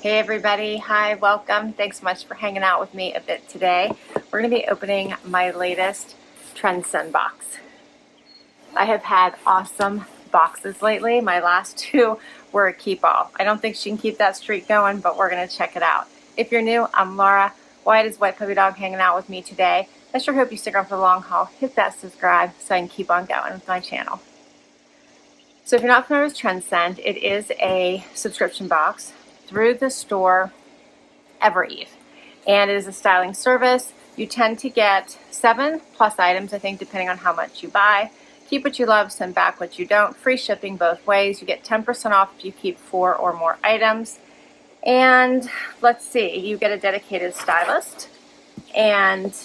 Hey everybody, hi, welcome. Thanks so much for hanging out with me a bit today. We're going to be opening my latest Trendsend box. I have had awesome boxes lately. My last two were a keep all. I don't think she can keep that streak going, but we're going to check it out. If you're new, I'm Laura. Wyatt is White Puppy Dog hanging out with me today. I sure hope you stick around for the long haul. Hit that subscribe so I can keep on going with my channel. So if you're not familiar with Trendsend, it is a subscription box through the store Eve, and it is a styling service. You tend to get 7+ items, I think, depending on how much you buy. Keep what you love, send back what you don't. Free shipping both ways. You get 10% off if you keep 4 or more items. And let's see, you get a dedicated stylist, and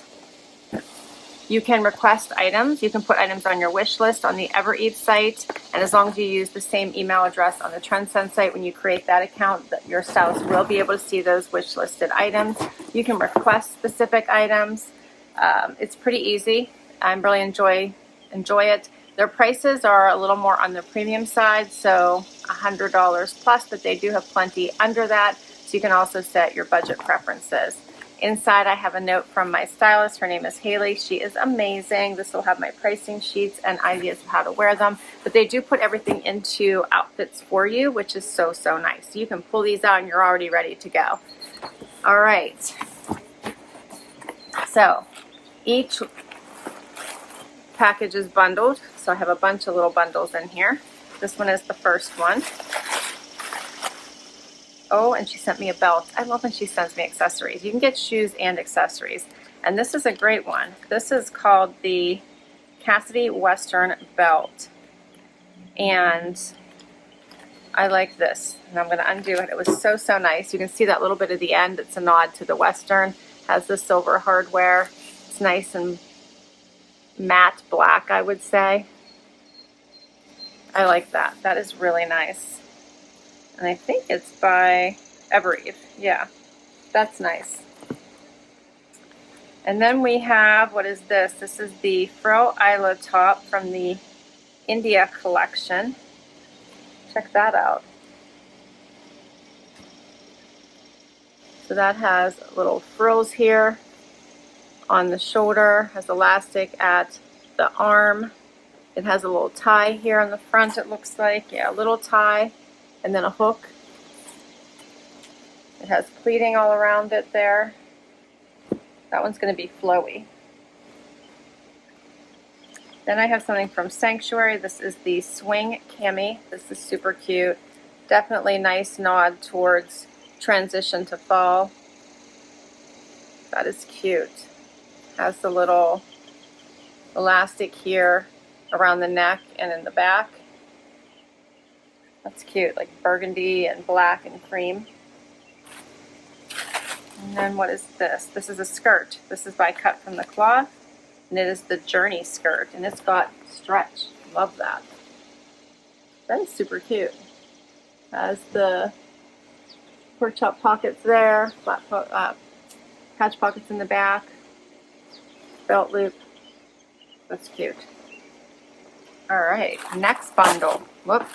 you can request items. You can put items on your wish list on the Eve site, and as long as you use the same email address on the Trendsend site, when you create that account, your stylist will be able to see those wish listed items. You can request specific items. It's pretty easy. I really enjoy it. Their prices are a little more on the premium side, so $100 plus, but they do have plenty under that, so you can also set your budget preferences. Inside, I have a note from my stylist. Her name is Haley. She is amazing. This will have my pricing sheets and ideas of how to wear them. But they do put everything into outfits for you, which is so, so nice. You can pull these out and you're already ready to go. All right. So each package is bundled. So I have a bunch of little bundles in here. This one is the first one. Oh, and she sent me a belt. I love when she sends me accessories. You can get shoes and accessories. And this is a great one. This is called the CABI Western belt. And I like this. And I'm going to undo it. It was so, so nice. You can see that little bit at the end. It's a nod to the Western. Has the silver hardware. It's nice and matte black, I would say. I like that. That is really nice. And I think it's by Eve. Yeah, that's nice. And then we have, what is this? This is the Frill Isla top from the India collection. Check that out. So that has little frills here on the shoulder, has elastic at the arm. It has a little tie here on the front, it looks like. Yeah, a little tie. And then a hook. It has pleating all around it there. That one's going to be flowy. Then I have something from Sanctuary. This is the Swing Cami. This is super cute. Definitely nice nod towards transition to fall. That is cute. Has the little elastic here around the neck and in the back. That's cute, like burgundy and black and cream. And then what is this? This is a skirt. This is by Cut from the Cloth, and it is the Journey skirt, and it's got stretch. Love that. That is super cute. Has the pork chop pockets there, patch pockets in the back, belt loop. That's cute. All right, next bundle. Whoop.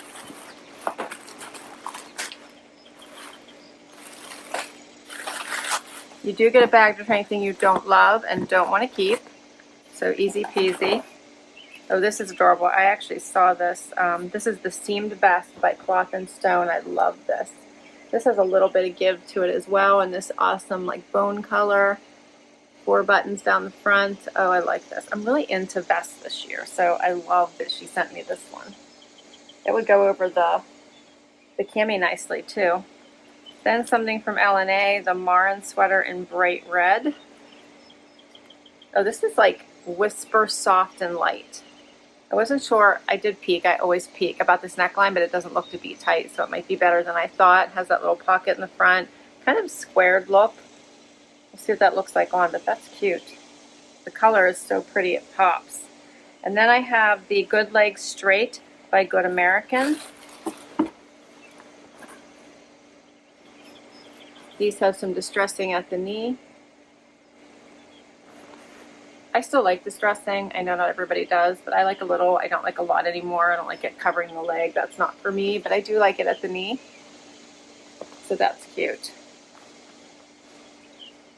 You do get a bag for anything you don't love and don't want to keep. So easy peasy. Oh, this is adorable. I actually saw this. This is the Seamed Vest by Cloth and Stone. I love this. This has a little bit of give to it as well, and this awesome like bone color. 4 buttons down the front. Oh, I like this. I'm really into vests this year, so I love that she sent me this one. It would go over the cami nicely too. Then something from L&A, the Marin sweater in bright red. Oh, this is like Whisper Soft and Light. I wasn't sure. I did peek. I always peek about this neckline, but it doesn't look to be tight, so it might be better than I thought. It has that little pocket in the front. Kind of squared look. We'll see what that looks like on, but that's cute. The color is so pretty, it pops. And then I have the Good Leg Straight by Good American. These have some distressing at the knee. I still like distressing. I know not everybody does, but I like a little. I don't like a lot anymore. I don't like it covering the leg. That's not for me, but I do like it at the knee. So that's cute.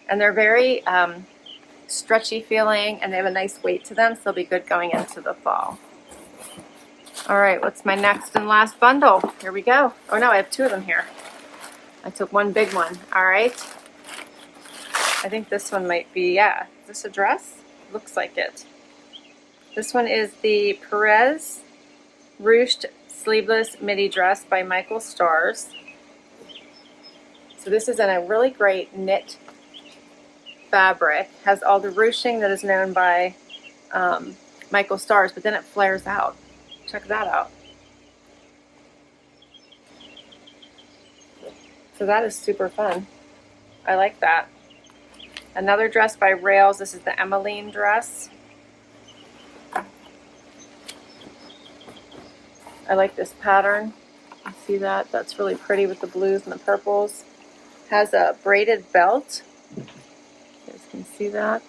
And they're very stretchy feeling, and they have a nice weight to them, so they'll be good going into the fall. All right, what's my next and last bundle? Here we go. Oh no, I have two of them here. I took one big one. All right. I think this one might be, yeah. Is this a dress? Looks like it. This one is the Perez Ruched Sleeveless Midi Dress by Michael Stars. So this is in a really great knit fabric. Has all the ruching that is known by Michael Stars, but then it flares out. Check that out. So that is super fun. I like that. Another dress by Rails. This is the Emmeline dress. I like this pattern. You see that? That's really pretty with the blues and the purples. Has a braided belt. You guys can see that.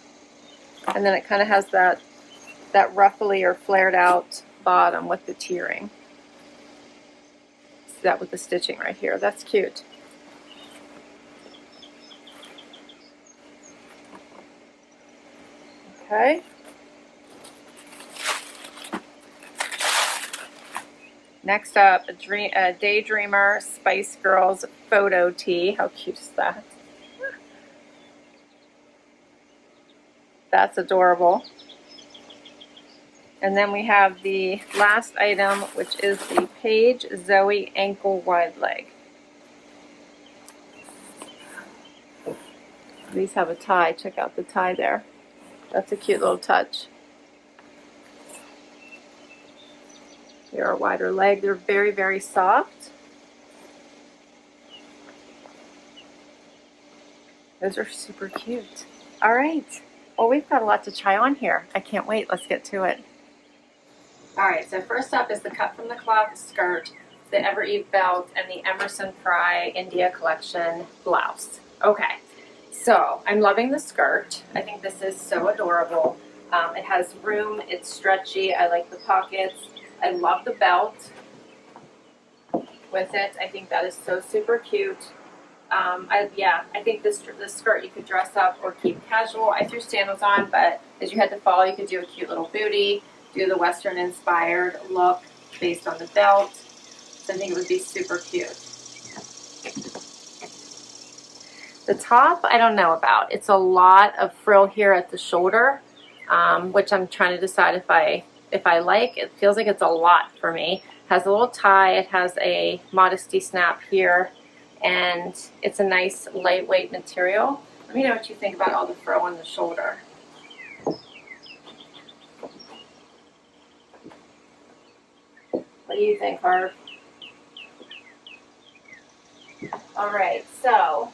And then it kind of has that ruffly or flared out bottom with the tiering. See that with the stitching right here. That's cute. Okay. Next up, a Daydreamer Spice Girls photo tee. How cute is that? That's adorable. And then we have the last item, which is the Paige Zoe ankle wide leg. These have a tie. Check out the tie there. That's a cute little touch. They are a wider leg. They're very, very soft. Those are super cute. All right. Well, we've got a lot to try on here. I can't wait. Let's get to it. All right. So first up is the cut from the cloth skirt, the Ever Eve belt, and the Emerson Fry India Collection blouse. Okay. So I'm loving the skirt. I think this is so adorable. It has room. It's stretchy. I like the pockets. I love the belt with it. I think that is so super cute. I think this skirt you could dress up or keep casual. I threw sandals on, but as you head to fall, you could do a cute little bootie, do the Western inspired look based on the belt. So I think it would be super cute. The top, I don't know about. It's a lot of frill here at the shoulder, which I'm trying to decide if I like. It feels like it's a lot for me. It has a little tie. It has a modesty snap here, and it's a nice lightweight material. Let me know what you think about all the frill on the shoulder. What do you think, Harv? All right, so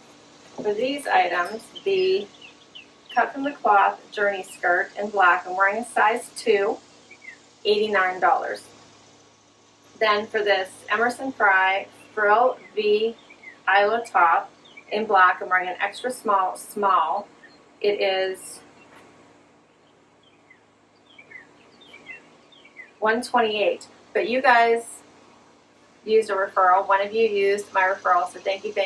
for these items, the cut from the cloth journey skirt in black, I'm wearing a size 2, $89. Then for this Emerson Fry frill V Isla top in black, I'm wearing an extra small. It is $128. But you guys used a referral. One of you used my referral, so thank you. So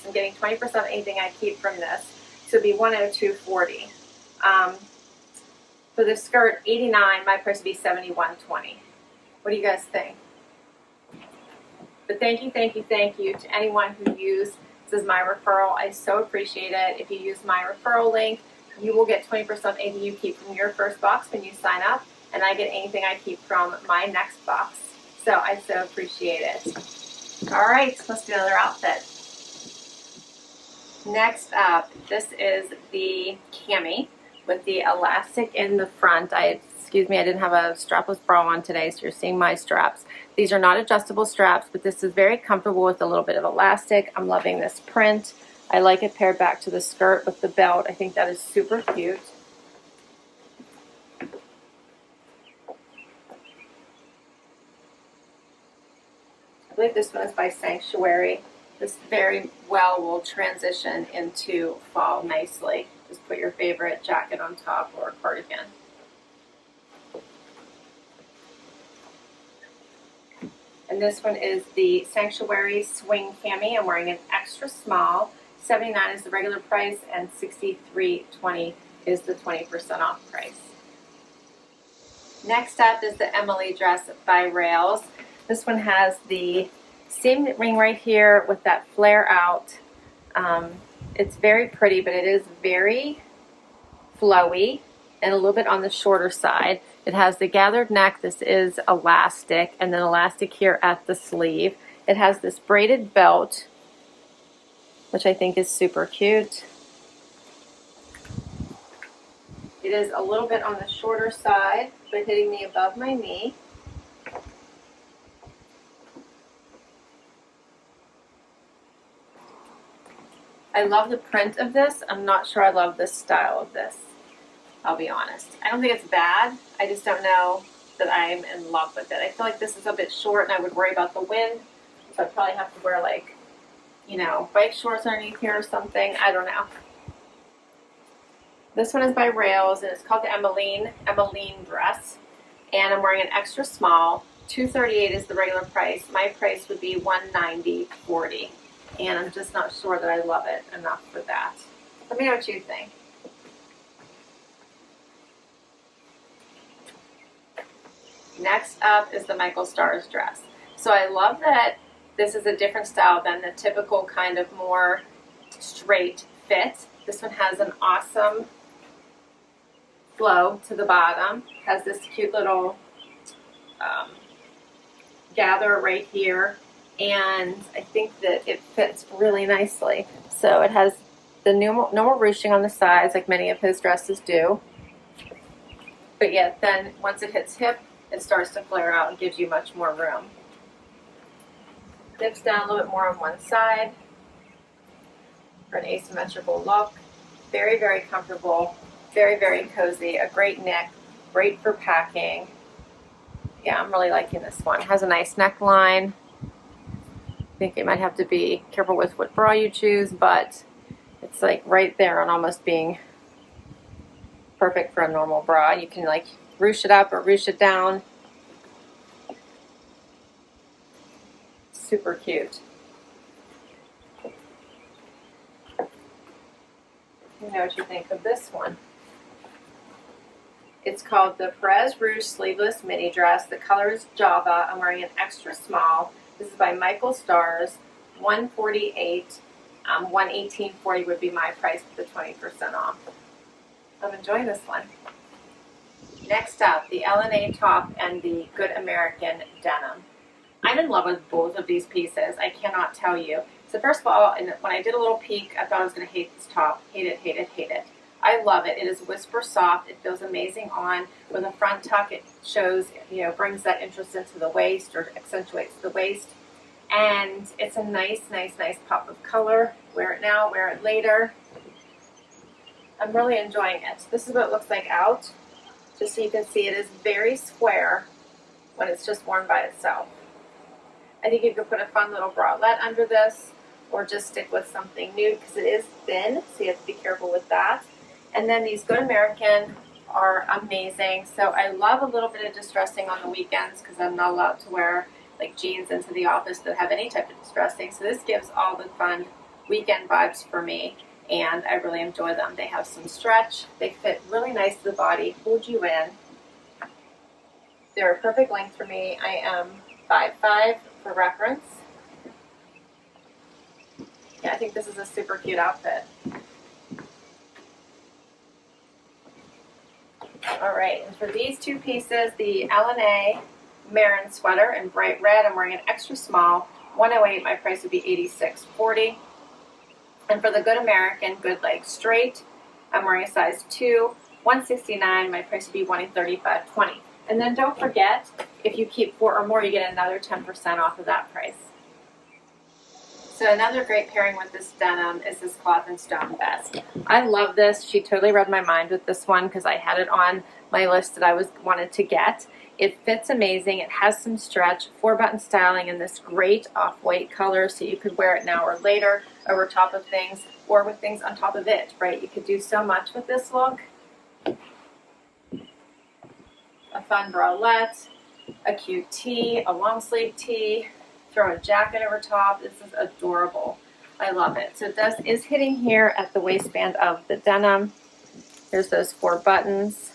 I'm getting 20% of anything I keep from this. So it'd be $102.40. For the skirt, $89. My price would be $71.20. What do you guys think? But thank you to anyone who used this as my referral. I so appreciate it. If you use my referral link, you will get 20% of anything you keep from your first box when you sign up, and I get anything I keep from my next box. So I so appreciate it. All right, let's do another outfit. Next up, this is the cami with the elastic in the front. Excuse me, I didn't have a strapless bra on today, so you're seeing my straps. These are not adjustable straps, but this is very comfortable with a little bit of elastic. I'm loving this print. I like it paired back to the skirt with the belt. I think that is super cute. I believe this one is by Sanctuary. This very well will transition into fall nicely. Just put your favorite jacket on top or a cardigan. And this one is the Sanctuary Swing Cami. I'm wearing an extra small. $79 is the regular price, and $63.20 is the 20% off price. Next up is the Emily dress by Rails. This one has the seam ring right here with that flare out. It's very pretty, but it is very flowy and a little bit on the shorter side. It has the gathered neck. This is elastic, and then elastic here at the sleeve. It has this braided belt, which I think is super cute. It is a little bit on the shorter side, but hitting me above my knee. I love the print of this. I'm not sure I love the style of this, I'll be honest. I don't think it's bad. I just don't know that I'm in love with it. I feel like this is a bit short, and I would worry about the wind, so I'd probably have to wear, like, you know, bike shorts underneath here or something. I don't know. This one is by Rails, and it's called the Emmeline dress, and I'm wearing an extra small. $238 is the regular price. My price would be $190.40, and I'm just not sure that I love it enough for that. Let me know what you think. Next up is the Michael Stars dress. So I love that this is a different style than the typical kind of more straight fit. This one has an awesome flow to the bottom. Has this cute little gather right here, and I think that it fits really nicely. So it has the normal ruching on the sides, like many of his dresses do, but yet then once it hits hip, it starts to flare out and gives you much more room. Dips down a little bit more on one side for an asymmetrical look. Very, very comfortable, very, very cozy, a great neck, great for packing. Yeah, I'm really liking this one. It has a nice neckline. I think you might have to be careful with what bra you choose, but it's like right there on almost being perfect for a normal bra. You can like ruche it up or ruche it down. Super cute. You know what you think of this one. It's called the Perez Rouge Sleeveless Mini Dress. The color is Java. I'm wearing an extra small. This is by Michael Stars. $148. $118.40 would be my price with the 20% off. I'm enjoying this one. Next up, the LNA top and the Good American denim. I'm in love with both of these pieces. I cannot tell you. So first of all, when I did a little peek, I thought I was going to hate this top. Hate it, hate it, hate it. I love it. It is whisper soft. It feels amazing on. With a front tuck, it shows, you know, brings that interest into the waist or accentuates the waist. And it's a nice, nice, nice pop of color. Wear it now, wear it later. I'm really enjoying it. This is what it looks like out. Just so you can see, it is very square when it's just worn by itself. I think you could put a fun little bralette under this, or just stick with something nude because it is thin, so you have to be careful with that. And then these Good American are amazing. So I love a little bit of distressing on the weekends because I'm not allowed to wear like jeans into the office that have any type of distressing. So this gives all the fun weekend vibes for me, and I really enjoy them. They have some stretch. They fit really nice to the body, hold you in. They're a perfect length for me. I am 5'5" for reference. Yeah, I think this is a super cute outfit. All right, and for these two pieces, the LNA Marin sweater in bright red, I'm wearing an extra small, $108, my price would be $86.40. And for the Good American Good Leg Straight, I'm wearing a size 2, $169, my price would be $135.20. And then don't forget, if you keep 4 or more, you get another 10% off of that price. So another great pairing with this denim is this cloth and stone vest. I love this. She totally read my mind with this one because I had it on my list that I wanted to get. It fits amazing. It has some stretch, 4-button styling in this great off-white color, so you could wear it now or later over top of things or with things on top of it, right? You could do so much with this look. A fun bralette. a cute tee, a long sleeve tee, throw a jacket over top. This is adorable. I love it. So this is hitting here at the waistband of the denim. There's those 4 buttons.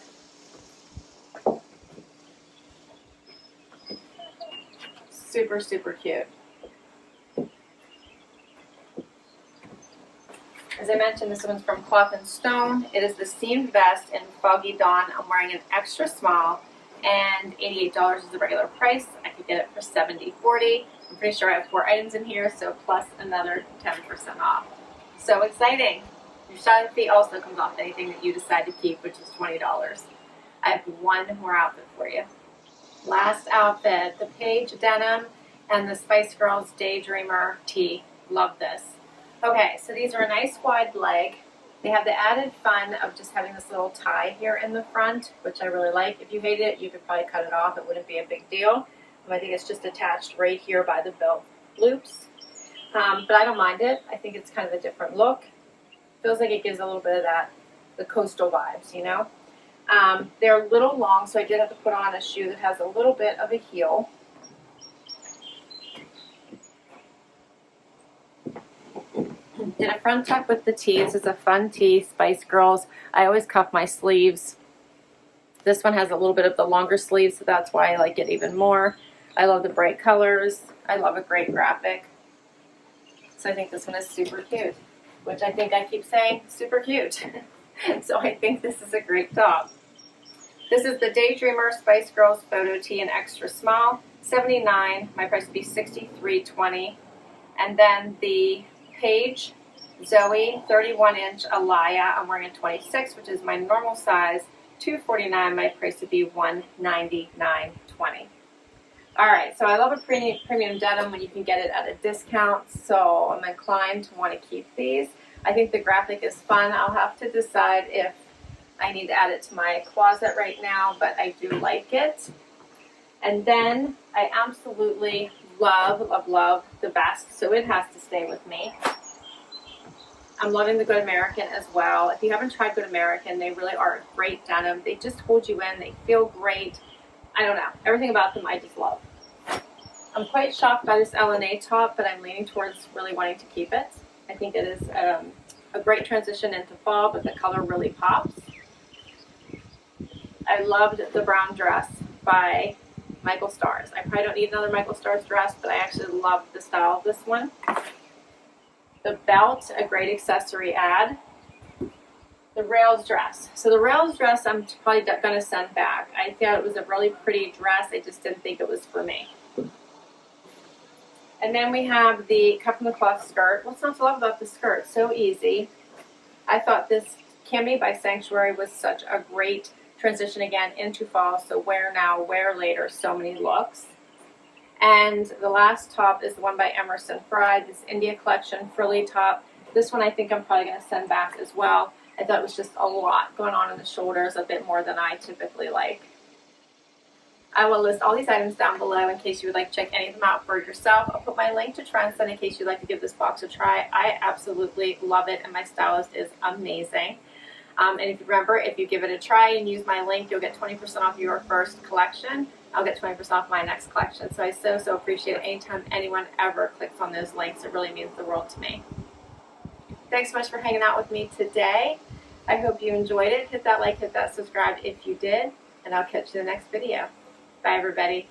Super, super cute. As I mentioned, this one's from Cloth & Stone. It is the seamed vest in Foggy Dawn. I'm wearing an extra small, and $88 is the regular price. I could get it for $70.40. I'm pretty sure I have 4 items in here, so plus another 10% off. So exciting. Your styling fee also comes off anything that you decide to keep, which is $20. I have one more outfit for you. Last outfit, the Paige denim and the Spice Girls Daydreamer tee. Love this. Okay, so these are a nice wide leg. They have the added fun of just having this little tie here in the front, which I really like. If you hate it, you could probably cut it off. It wouldn't be a big deal. I think it's just attached right here by the belt loops. But I don't mind it. I think it's kind of a different look. Feels like it gives a little bit of that, the coastal vibes, you know? They're a little long, so I did have to put on a shoe that has a little bit of a heel. Did a front tuck with the tee. This is a fun tee, Spice Girls. I always cuff my sleeves. This one has a little bit of the longer sleeves, so that's why I like it even more. I love the bright colors. I love a great graphic. So I think this one is super cute, which I think I keep saying, super cute. So I think this is a great top. This is the Daydreamer Spice Girls photo tee in extra small, $79. My price would be $63.20. And then the Paige Zoe 31-inch Alaya, I'm wearing a 26, which is my normal size, $249. My price would be $199.20. All right, so I love a premium denim when you can get it at a discount, so I'm inclined to want to keep these. I think the graphic is fun. I'll have to decide if I need to add it to my closet right now, but I do like it. And then I absolutely love, love, love the vest, so it has to stay with me. I'm loving the Good American as well. If you haven't tried Good American, they really are a great denim. They just hold you in. They feel great. I don't know. Everything about them I just love. I'm quite shocked by this LNA top, but I'm leaning towards really wanting to keep it. I think it is a great transition into fall, but the color really pops. I loved the brown dress by Michael Stars. I probably don't need another Michael Stars dress, but I actually love the style of this one. The belt, a great accessory add. The rails dress. So the rails dress I'm probably going to send back. I thought it was a really pretty dress. I just didn't think it was for me. And then we have the Cut from the Cloth skirt. What's not to love about the skirt? So easy. I thought this CABI by Sanctuary was such a great transition again into fall. So wear now, wear later, so many looks. And the last top is the one by Emerson Fried, this India Collection frilly top. This one I think I'm probably going to send back as well. I thought it was just a lot going on in the shoulders, a bit more than I typically like. I will list all these items down below in case you would like to check any of them out for yourself. I'll put my link to Trendsend in case you'd like to give this box a try. I absolutely love it, and my stylist is amazing. And if you remember, if you give it a try and use my link, you'll get 20% off your first collection. I'll get 20% off my next collection. So I so appreciate it anytime anyone ever clicks on those links. It really means the world to me. Thanks so much for hanging out with me today. I hope you enjoyed it. Hit that like, hit that subscribe if you did, and I'll catch you in the next video. Bye, everybody.